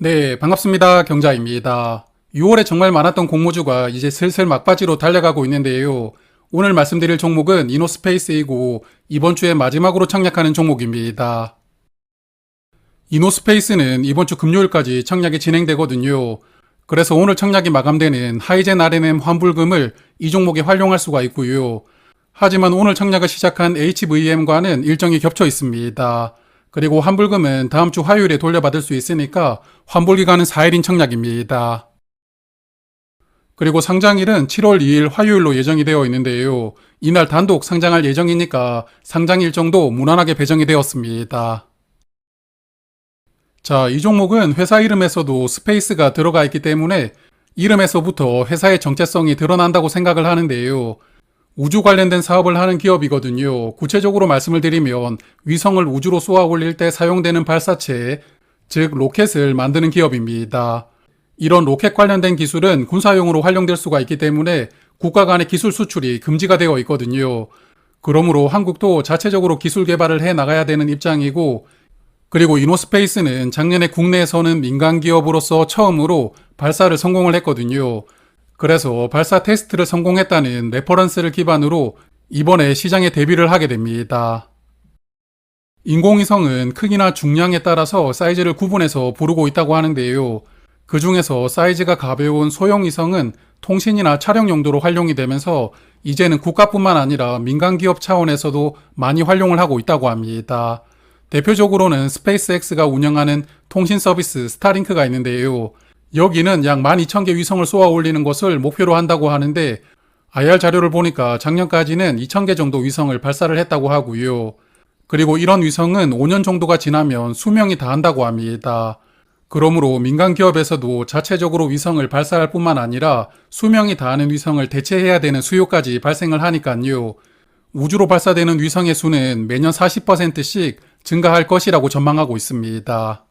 네, 반갑습니다. 경자입니다. 6월에 정말 많았던 공모주가 이제 슬슬 막바지로 달려가고 있는데요. 오늘 말씀드릴 종목은 이노스페이스이고 이번 주에 마지막으로 청약하는 종목입니다. 이노스페이스는 이번 주 금요일까지 청약이 진행되거든요. 그래서 오늘 청약이 마감되는 하이젠 RNM 환불금을 이 종목에 활용할 수가 있고요. 하지만 오늘 청약을 시작한 HVM과는 일정이 겹쳐 있습니다. 그리고 환불금은 다음 주 화요일에 돌려받을 수 있으니까 환불기간은 4일인 청약입니다. 그리고 상장일은 7월 2일 화요일로 예정이 되어 있는데요. 이날 단독 상장할 예정이니까 상장 일정도 무난하게 배정이 되었습니다. 자, 이 종목은 회사 이름에서도 스페이스가 들어가 있기 때문에 이름에서부터 회사의 정체성이 드러난다고 생각을 하는데요. 우주 관련된 사업을 하는 기업이거든요. 구체적으로 말씀을 드리면 위성을 우주로 쏘아 올릴 때 사용되는 발사체, 즉 로켓을 만드는 기업입니다. 이런 로켓 관련된 기술은 군사용으로 활용될 수가 있기 때문에 국가 간의 기술 수출이 금지가 되어 있거든요. 그러므로 한국도 자체적으로 기술 개발을 해 나가야 되는 입장이고, 그리고 이노스페이스는 작년에 국내에서는 민간 기업으로서 처음으로 발사를 성공을 했거든요. 그래서 발사 테스트를 성공했다는 레퍼런스를 기반으로 이번에 시장에 데뷔를 하게 됩니다. 인공위성은 크기나 중량에 따라서 사이즈를 구분해서 부르고 있다고 하는데요. 그 중에서 사이즈가 가벼운 소형위성은 통신이나 촬영 용도로 활용이 되면서 이제는 국가뿐만 아니라 민간 기업 차원에서도 많이 활용을 하고 있다고 합니다. 대표적으로는 스페이스X가 운영하는 통신 서비스 스타링크가 있는데요. 여기는 약 12,000개 위성을 쏘아 올리는 것을 목표로 한다고 하는데 IR 자료를 보니까 작년까지는 2,000개 정도 위성을 발사를 했다고 하고요. 그리고 이런 위성은 5년 정도가 지나면 수명이 다한다고 합니다. 그러므로 민간 기업에서도 자체적으로 위성을 발사할 뿐만 아니라 수명이 다하는 위성을 대체해야 되는 수요까지 발생을 하니까요. 우주로 발사되는 위성의 수는 매년 40%씩 증가할 것이라고 전망하고 있습니다.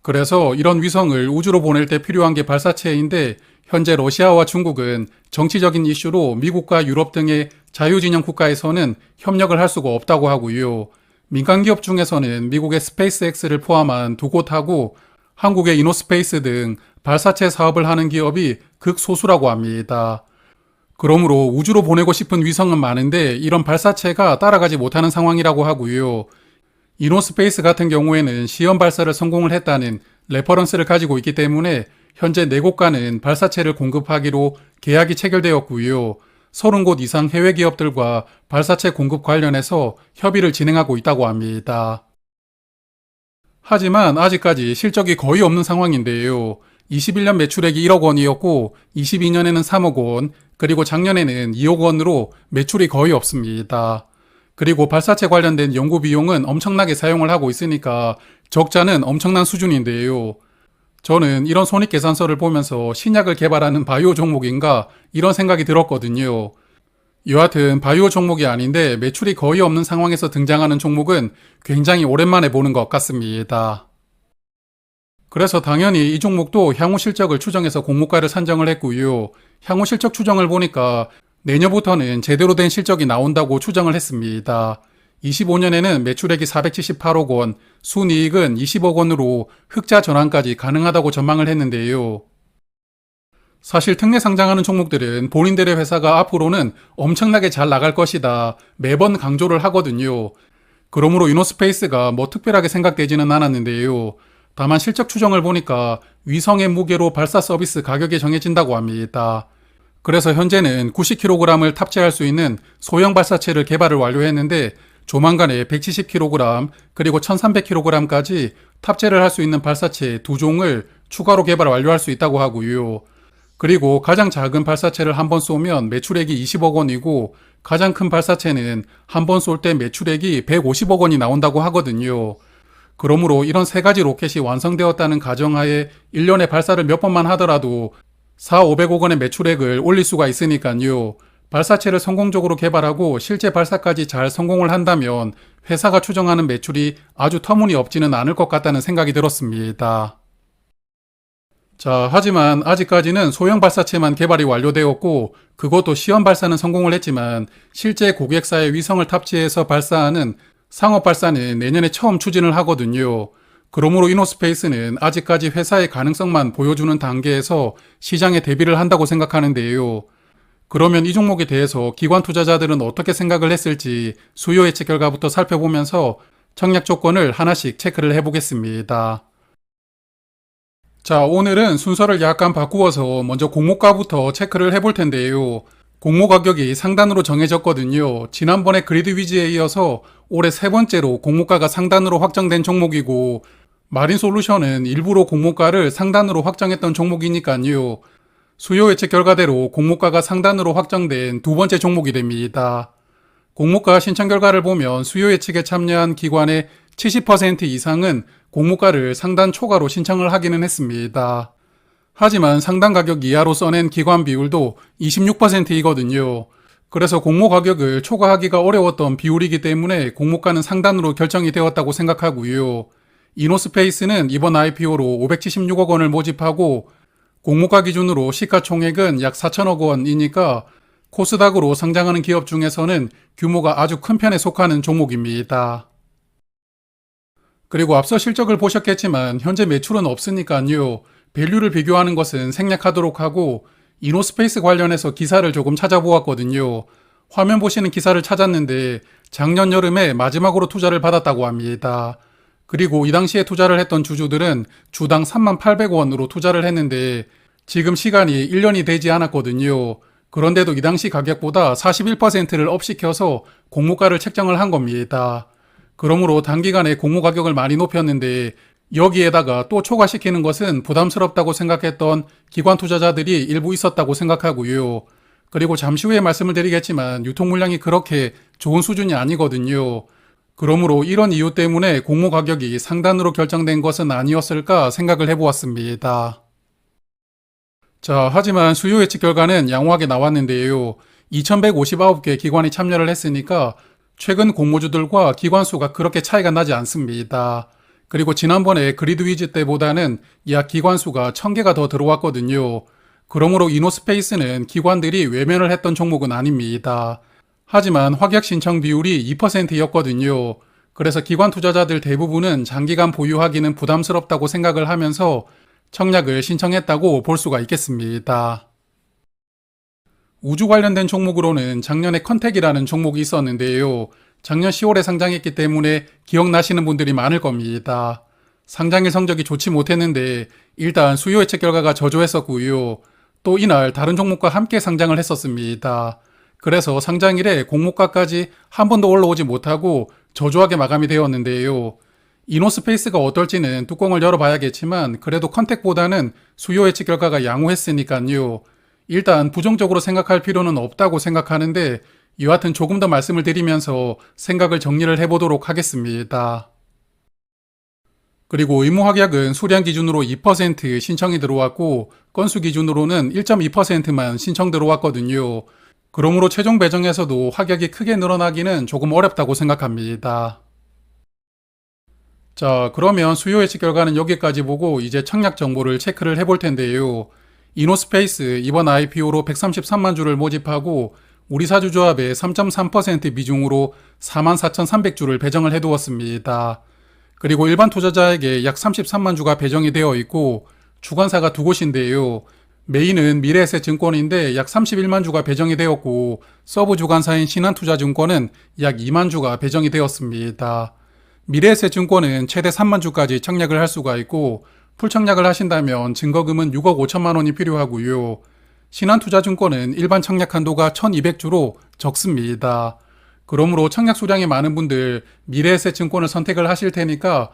그래서 이런 위성을 우주로 보낼 때 필요한 게 발사체인데 현재 러시아와 중국은 정치적인 이슈로 미국과 유럽 등의 자유진영 국가에서는 협력을 할 수가 없다고 하고요. 민간 기업 중에서는 미국의 스페이스X를 포함한 두 곳하고 한국의 이노스페이스 등 발사체 사업을 하는 기업이 극소수라고 합니다. 그러므로 우주로 보내고 싶은 위성은 많은데 이런 발사체가 따라가지 못하는 상황이라고 하고요. 이노스페이스 같은 경우에는 시험 발사를 성공을 했다는 레퍼런스를 가지고 있기 때문에 현재 4곳과는 발사체를 공급하기로 계약이 체결되었고요. 30곳 이상 해외 기업들과 발사체 공급 관련해서 협의를 진행하고 있다고 합니다. 하지만 아직까지 실적이 거의 없는 상황인데요. 21년 매출액이 1억 원이었고 22년에는 3억 원, 그리고 작년에는 2억 원으로 매출이 거의 없습니다. 그리고 발사체 관련된 연구 비용은 엄청나게 사용을 하고 있으니까 적자는 엄청난 수준인데요. 저는 이런 손익계산서를 보면서 신약을 개발하는 바이오 종목인가 이런 생각이 들었거든요. 여하튼 바이오 종목이 아닌데 매출이 거의 없는 상황에서 등장하는 종목은 굉장히 오랜만에 보는 것 같습니다. 그래서 당연히 이 종목도 향후 실적을 추정해서 공모가를 산정을 했고요. 향후 실적 추정을 보니까 내년부터는 제대로 된 실적이 나온다고 추정을 했습니다. 25년에는 매출액이 478억 원, 순이익은 20억 원으로 흑자 전환까지 가능하다고 전망을 했는데요. 사실 특례 상장하는 종목들은 본인들의 회사가 앞으로는 엄청나게 잘 나갈 것이다 매번 강조를 하거든요. 그러므로 이노스페이스가 뭐 특별하게 생각되지는 않았는데요. 다만 실적 추정을 보니까 위성의 무게로 발사 서비스 가격이 정해진다고 합니다. 그래서 현재는 90kg을 탑재할 수 있는 소형 발사체를 개발을 완료했는데 조만간에 170kg 그리고 1300kg까지 탑재를 할 수 있는 발사체 2종을 추가로 개발 완료할 수 있다고 하고요. 그리고 가장 작은 발사체를 한 번 쏘면 매출액이 20억 원이고 가장 큰 발사체는 한 번 쏠 때 매출액이 150억 원이 나온다고 하거든요. 그러므로 이런 세 가지 로켓이 완성되었다는 가정하에 1년에 발사를 몇 번만 하더라도 4,500억 원의 매출액을 올릴 수가 있으니까요. 발사체를 성공적으로 개발하고 실제 발사까지 잘 성공을 한다면 회사가 추정하는 매출이 아주 터무니없지는 않을 것 같다는 생각이 들었습니다. 자, 하지만 아직까지는 소형 발사체만 개발이 완료되었고 그것도 시험 발사는 성공을 했지만 실제 고객사의 위성을 탑재해서 발사하는 상업 발사는 내년에 처음 추진을 하거든요. 그러므로 이노스페이스는 아직까지 회사의 가능성만 보여주는 단계에서 시장에 대비를 한다고 생각하는데요. 그러면 이 종목에 대해서 기관 투자자들은 어떻게 생각을 했을지 수요 예측 결과부터 살펴보면서 청약 조건을 하나씩 체크를 해보겠습니다. 자, 오늘은 순서를 약간 바꾸어서 먼저 공모가부터 체크를 해볼 텐데요. 공모 가격이 상단으로 정해졌거든요. 지난번에 그리드 위즈에 이어서 올해 세 번째로 공모가가 상단으로 확정된 종목이고, 마린솔루션은 일부러 공모가를 상단으로 확정했던 종목이니까요. 수요 예측 결과대로 공모가가 상단으로 확정된 두 번째 종목이 됩니다. 공모가 신청 결과를 보면 수요 예측에 참여한 기관의 70% 이상은 공모가를 상단 초과로 신청을 하기는 했습니다. 하지만 상단 가격 이하로 써낸 기관 비율도 26%이거든요. 그래서 공모 가격을 초과하기가 어려웠던 비율이기 때문에 공모가는 상단으로 결정이 되었다고 생각하고요. 이노스페이스는 이번 IPO로 576억 원을 모집하고 공모가 기준으로 시가총액은 약 4천억 원이니까 코스닥으로 상장하는 기업 중에서는 규모가 아주 큰 편에 속하는 종목입니다. 그리고 앞서 실적을 보셨겠지만 현재 매출은 없으니까요. 밸류를 비교하는 것은 생략하도록 하고 이노스페이스 관련해서 기사를 조금 찾아보았거든요. 화면 보시는 기사를 찾았는데 작년 여름에 마지막으로 투자를 받았다고 합니다. 그리고 이 당시에 투자를 했던 주주들은 주당 38,000원으로 투자를 했는데 지금 시간이 1년이 되지 않았거든요. 그런데도 이 당시 가격보다 41%를 업시켜서 공모가를 책정을 한 겁니다. 그러므로 단기간에 공모 가격을 많이 높였는데 여기에다가 또 초과시키는 것은 부담스럽다고 생각했던 기관 투자자들이 일부 있었다고 생각하고요. 그리고 잠시 후에 말씀을 드리겠지만 유통 물량이 그렇게 좋은 수준이 아니거든요. 그러므로 이런 이유 때문에 공모 가격이 상단으로 결정된 것은 아니었을까 생각을 해보았습니다. 자, 하지만 수요 예측 결과는 양호하게 나왔는데요. 2159개 기관이 참여를 했으니까 최근 공모주들과 기관 수가 그렇게 차이가 나지 않습니다. 그리고 지난번에 그리드 위즈 때보다는 약 기관 수가 1000개가 더 들어왔거든요. 그러므로 이노스페이스는 기관들이 외면을 했던 종목은 아닙니다. 하지만 확약 신청 비율이 2%였거든요. 그래서 기관 투자자들 대부분은 장기간 보유하기는 부담스럽다고 생각을 하면서 청약을 신청했다고 볼 수가 있겠습니다. 우주 관련된 종목으로는 작년에 컨택이라는 종목이 있었는데요. 작년 10월에 상장했기 때문에 기억나시는 분들이 많을 겁니다. 상장일 성적이 좋지 못했는데 일단 수요 예측 결과가 저조했었고요. 또 이날 다른 종목과 함께 상장을 했었습니다. 그래서 상장일에 공모가까지 한 번도 올라오지 못하고 저조하게 마감이 되었는데요. 이노스페이스가 어떨지는 뚜껑을 열어봐야겠지만 그래도 컨택보다는 수요 예측 결과가 양호했으니까요. 일단 부정적으로 생각할 필요는 없다고 생각하는데 여하튼 조금 더 말씀을 드리면서 생각을 정리를 해보도록 하겠습니다. 그리고 의무 확약은 수량 기준으로 2% 신청이 들어왔고 건수 기준으로는 1.2%만 신청 들어왔거든요. 그러므로 최종 배정에서도 확약이 크게 늘어나기는 조금 어렵다고 생각합니다. 자, 그러면 수요 예측 결과는 여기까지 보고 이제 청약 정보를 체크를 해볼 텐데요. 이노스페이스 이번 IPO로 133만 주를 모집하고 우리사주조합의 3.3% 비중으로 44,300주를 배정을 해두었습니다. 그리고 일반 투자자에게 약 33만 주가 배정이 되어 있고 주관사가 두 곳인데요. 메인은 미래에셋증권인데 약 31만 주가 배정이 되었고 서브 주관사인 신한투자증권은 약 2만 주가 배정이 되었습니다. 미래에셋증권은 최대 3만 주까지 청약을 할 수가 있고 풀청약을 하신다면 증거금은 6억 5천만 원이 필요하고요. 신한투자증권은 일반 청약 한도가 1200주로 적습니다. 그러므로 청약 수량이 많은 분들 미래에셋증권을 선택을 하실 테니까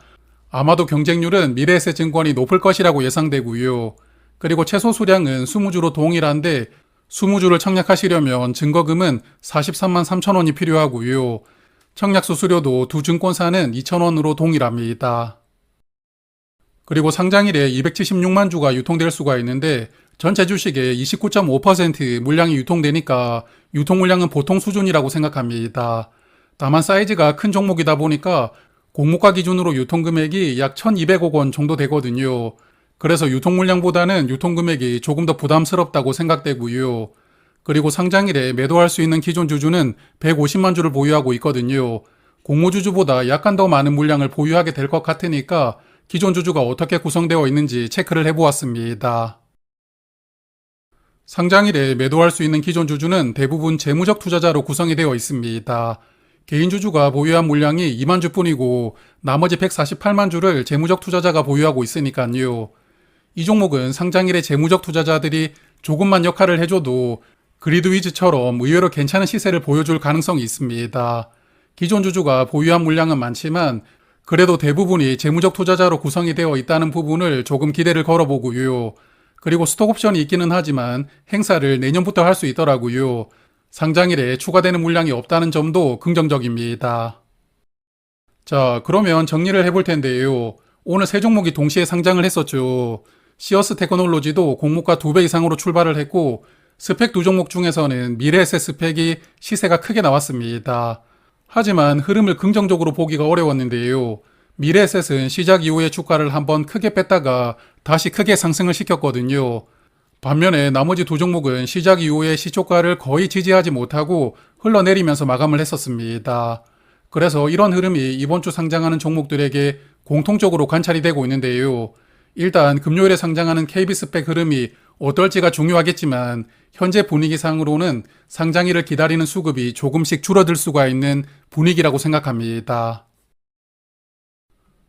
아마도 경쟁률은 미래에셋증권이 높을 것이라고 예상되고요. 그리고 최소 수량은 20주로 동일한데 20주를 청약하시려면 증거금은 43만 3천 원이 필요하고요. 청약 수수료도 두 증권사는 2,000원으로 동일합니다. 그리고 상장일에 276만 주가 유통될 수가 있는데 전체 주식의 29.5% 물량이 유통되니까 유통 물량은 보통 수준이라고 생각합니다. 다만 사이즈가 큰 종목이다 보니까 공모가 기준으로 유통금액이 약 1,200억 원 정도 되거든요. 그래서 유통 물량보다는 유통금액이 조금 더 부담스럽다고 생각되고요. 그리고 상장일에 매도할 수 있는 기존 주주는 150만 주를 보유하고 있거든요. 공모주주보다 약간 더 많은 물량을 보유하게 될 것 같으니까 기존 주주가 어떻게 구성되어 있는지 체크를 해보았습니다. 상장일에 매도할 수 있는 기존 주주는 대부분 재무적 투자자로 구성이 되어 있습니다. 개인 주주가 보유한 물량이 2만 주뿐이고 나머지 148만 주를 재무적 투자자가 보유하고 있으니까요. 이 종목은 상장일에 재무적 투자자들이 조금만 역할을 해줘도 그리드위즈처럼 의외로 괜찮은 시세를 보여줄 가능성이 있습니다. 기존 주주가 보유한 물량은 많지만 그래도 대부분이 재무적 투자자로 구성이 되어 있다는 부분을 조금 기대를 걸어보고요. 그리고 스톡옵션이 있기는 하지만 행사를 내년부터 할 수 있더라고요. 상장일에 추가되는 물량이 없다는 점도 긍정적입니다. 자, 그러면 정리를 해볼 텐데요. 오늘 세 종목이 동시에 상장을 했었죠. 시어스 테크놀로지도 공모가 2배 이상으로 출발을 했고 스펙 두 종목 중에서는 미래에셋 스펙이 시세가 크게 나왔습니다. 하지만 흐름을 긍정적으로 보기가 어려웠는데요. 미래에셋은 시작 이후에 주가를 한번 크게 뺐다가 다시 크게 상승을 시켰거든요. 반면에 나머지 두 종목은 시작 이후에 시초가를 거의 지지하지 못하고 흘러내리면서 마감을 했었습니다. 그래서 이런 흐름이 이번 주 상장하는 종목들에게 공통적으로 관찰이 되고 있는데요. 일단 금요일에 상장하는 KB스펙 흐름이 어떨지가 중요하겠지만 현재 분위기상으로는 상장일을 기다리는 수급이 조금씩 줄어들 수가 있는 분위기라고 생각합니다.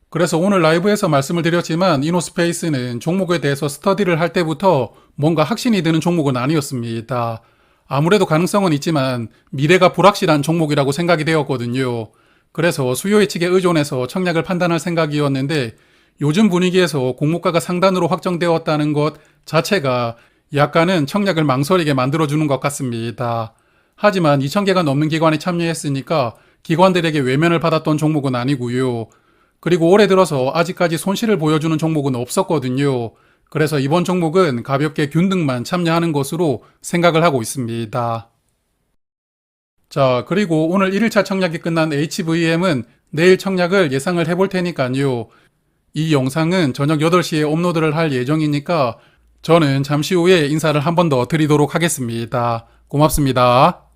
그래서 오늘 라이브에서 말씀을 드렸지만 이노스페이스는 종목에 대해서 스터디를 할 때부터 뭔가 확신이 드는 종목은 아니었습니다. 아무래도 가능성은 있지만 미래가 불확실한 종목이라고 생각이 되었거든요. 그래서 수요 예측에 의존해서 청약을 판단할 생각이었는데 요즘 분위기에서 공모가가 상단으로 확정되었다는 것 자체가 약간은 청약을 망설이게 만들어주는 것 같습니다. 하지만 2,000개가 넘는 기관이 참여했으니까 기관들에게 외면을 받았던 종목은 아니고요. 그리고 올해 들어서 아직까지 손실을 보여주는 종목은 없었거든요. 그래서 이번 종목은 가볍게 균등만 참여하는 것으로 생각을 하고 있습니다. 자, 그리고 오늘 1일차 청약이 끝난 HVM은 내일 청약을 예상을 해볼 테니까요. 이 영상은 저녁 8시에 업로드를 할 예정이니까 저는 잠시 후에 인사를 한 번 더 드리도록 하겠습니다. 고맙습니다.